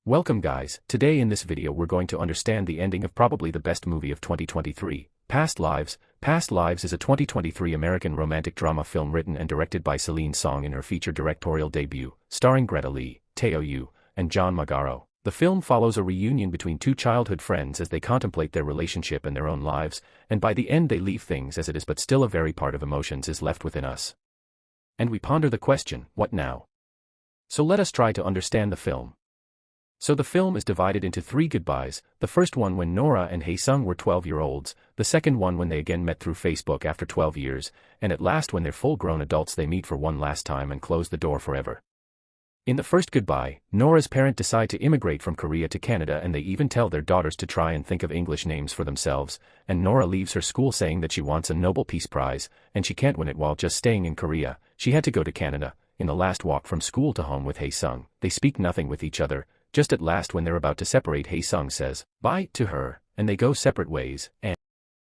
Welcome guys, today in this video we're going to understand the ending of probably the best movie of 2023, Past Lives. Past Lives is a 2023 American romantic drama film written and directed by Celine Song in her feature directorial debut, starring Greta Lee, Teo Yu, and John Magaro. The film follows a reunion between two childhood friends as they contemplate their relationship and their own lives, and by the end they leave things as it is but still a very part of emotions is left within us. And we ponder the question, what now? So let us try to understand the film. So the film is divided into three goodbyes, the first one when Nora and Hae-sung were 12-year-olds, the second one when they again met through Facebook after 12 years, and at last when they're full-grown adults they meet for one last time and close the door forever. In the first goodbye, Nora's parents decide to immigrate from Korea to Canada and they even tell their daughters to try and think of English names for themselves, and Nora leaves her school saying that she wants a Nobel Peace Prize, and she can't win it while just staying in Korea. She had to go to Canada. In the last walk from school to home with Hae-sung, they speak nothing with each other. Just at last when they're about to separate, Hae-sung says bye to her, and they go separate ways, and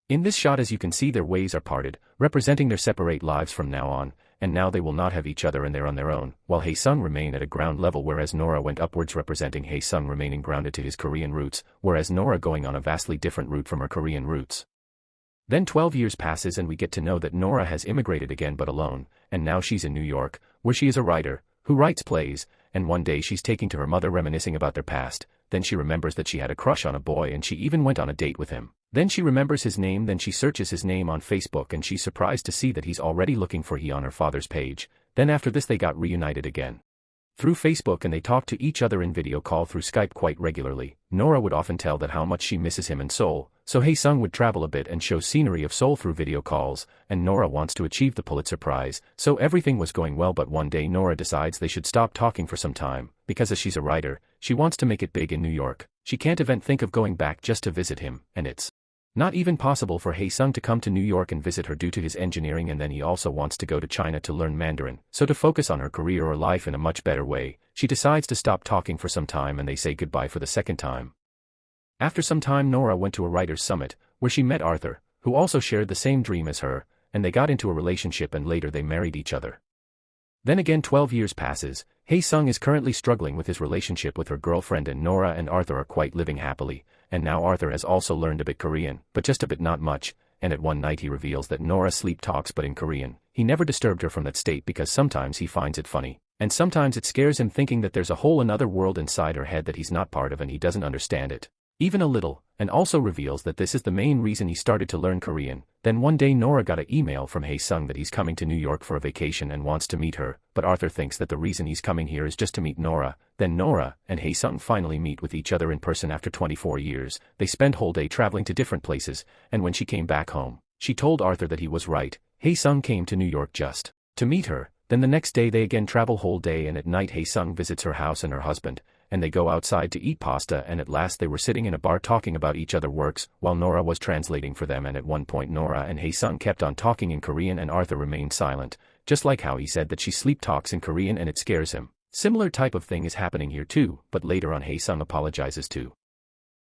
in this shot as you can see their ways are parted, representing their separate lives from now on, and now they will not have each other and they're on their own, while Hae-sung remain at a ground level whereas Nora went upwards, representing Hae-sung remaining grounded to his Korean roots, whereas Nora going on a vastly different route from her Korean roots. Then 12 years passes and we get to know that Nora has immigrated again but alone, and now she's in New York, where she is a writer, who writes plays, and one day she's taking to her mother reminiscing about their past, then she remembers that she had a crush on a boy and she even went on a date with him. Then she remembers his name, then she searches his name on Facebook and she's surprised to see that he's already looking for he on her father's page. Then after this they got reunited again through Facebook and they talk to each other in video call through Skype quite regularly. Nora would often tell that how much she misses him in Seoul, so Hae-sung would travel a bit and show scenery of Seoul through video calls, and Nora wants to achieve the Pulitzer Prize, so everything was going well but one day Nora decides they should stop talking for some time, because as she's a writer, she wants to make it big in New York. She can't even think of going back just to visit him, and it's not even possible for Hae-sung to come to New York and visit her due to his engineering, and then he also wants to go to China to learn Mandarin, so to focus on her career or life in a much better way, she decides to stop talking for some time and they say goodbye for the second time. After some time Nora went to a writer's summit, where she met Arthur, who also shared the same dream as her, and they got into a relationship and later they married each other. Then again 12 years passes, Hae-sung is currently struggling with his relationship with her girlfriend and Nora and Arthur are quite living happily, and now Arthur has also learned a bit Korean, but just a bit not much, and at one night he reveals that Nora sleep talks but in Korean. He never disturbed her from that state because sometimes he finds it funny, and sometimes it scares him thinking that there's a whole another world inside her head that he's not part of and he doesn't understand it even a little, and also reveals that this is the main reason he started to learn Korean. Then one day Nora got an email from Hae-sung that he's coming to New York for a vacation and wants to meet her, but Arthur thinks that the reason he's coming here is just to meet Nora. Then Nora and Hae-sung finally meet with each other in person after 24 years. They spend whole day traveling to different places, and when she came back home, she told Arthur that he was right. Hae-sung came to New York just to meet her. Then the next day they again travel whole day and at night Hae-sung visits her house and her husband, and they go outside to eat pasta and at last they were sitting in a bar talking about each other's works, while Nora was translating for them, and at one point Nora and Hae-sung kept on talking in Korean and Arthur remained silent, just like how he said that she sleep talks in Korean and it scares him. Similar type of thing is happening here too, but later on Hae-sung apologizes to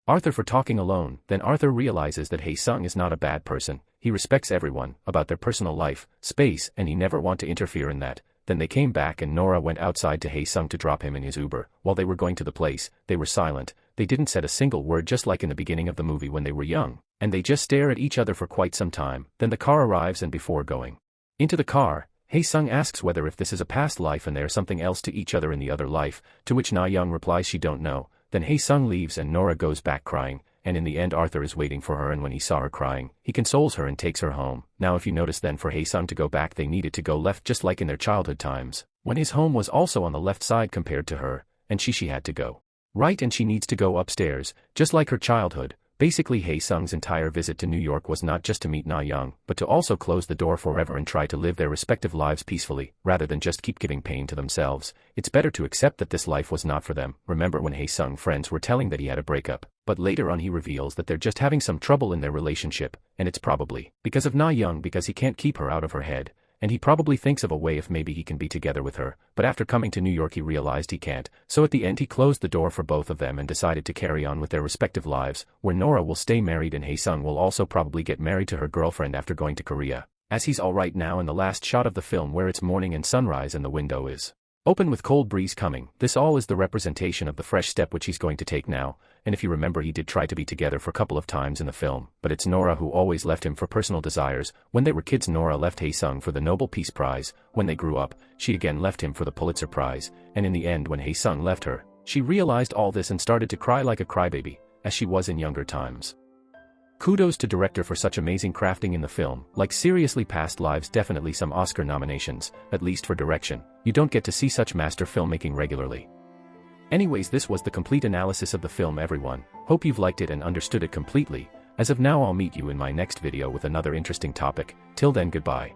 Arthur for talking alone. Then Arthur realizes that Hae-sung is not a bad person, he respects everyone, about their personal life, space, and he never want to interfere in that. Then they came back and Nora went outside to Hae-sung to drop him in his Uber. While they were going to the place, they were silent, they didn't say a single word just like in the beginning of the movie when they were young, and they just stare at each other for quite some time. Then the car arrives and before going into the car, Hae-sung asks whether if this is a past life and there's something else to each other in the other life, to which Na-young replies she don't know. Then Hae-sung leaves and Nora goes back crying, and in the end Arthur is waiting for her and when he saw her crying, he consoles her and takes her home. Now if you notice then for Hae-sung to go back they needed to go left just like in their childhood times, when his home was also on the left side compared to her, and she had to go right and she needs to go upstairs, just like her childhood. Basically Hae-sung's entire visit to New York was not just to meet Na-young, but to also close the door forever and try to live their respective lives peacefully, rather than just keep giving pain to themselves. It's better to accept that this life was not for them. Remember when Hae-sung's friends were telling that he had a breakup, but later on he reveals that they're just having some trouble in their relationship, and it's probably because of Na-young because he can't keep her out of her head. And he probably thinks of a way if maybe he can be together with her, but after coming to New York he realized he can't, so at the end he closed the door for both of them and decided to carry on with their respective lives, where Nora will stay married and Hae-sung will also probably get married to her girlfriend after going to Korea, as he's alright now in the last shot of the film where it's morning and sunrise and the window is Open with cold breeze coming, this all is the representation of the fresh step which he's going to take now, and if you remember he did try to be together for a couple of times in the film, but it's Nora who always left him for personal desires. When they were kids Nora left Hae-sung for the Nobel Peace Prize, when they grew up, she again left him for the Pulitzer Prize, and in the end when Hae-sung left her, she realized all this and started to cry like a crybaby, as she was in younger times. Kudos to director for such amazing crafting in the film, like seriously Past Lives definitely some Oscar nominations, at least for direction, you don't get to see such master filmmaking regularly. Anyways, this was the complete analysis of the film everyone, hope you've liked it and understood it completely. As of now I'll meet you in my next video with another interesting topic, till then goodbye.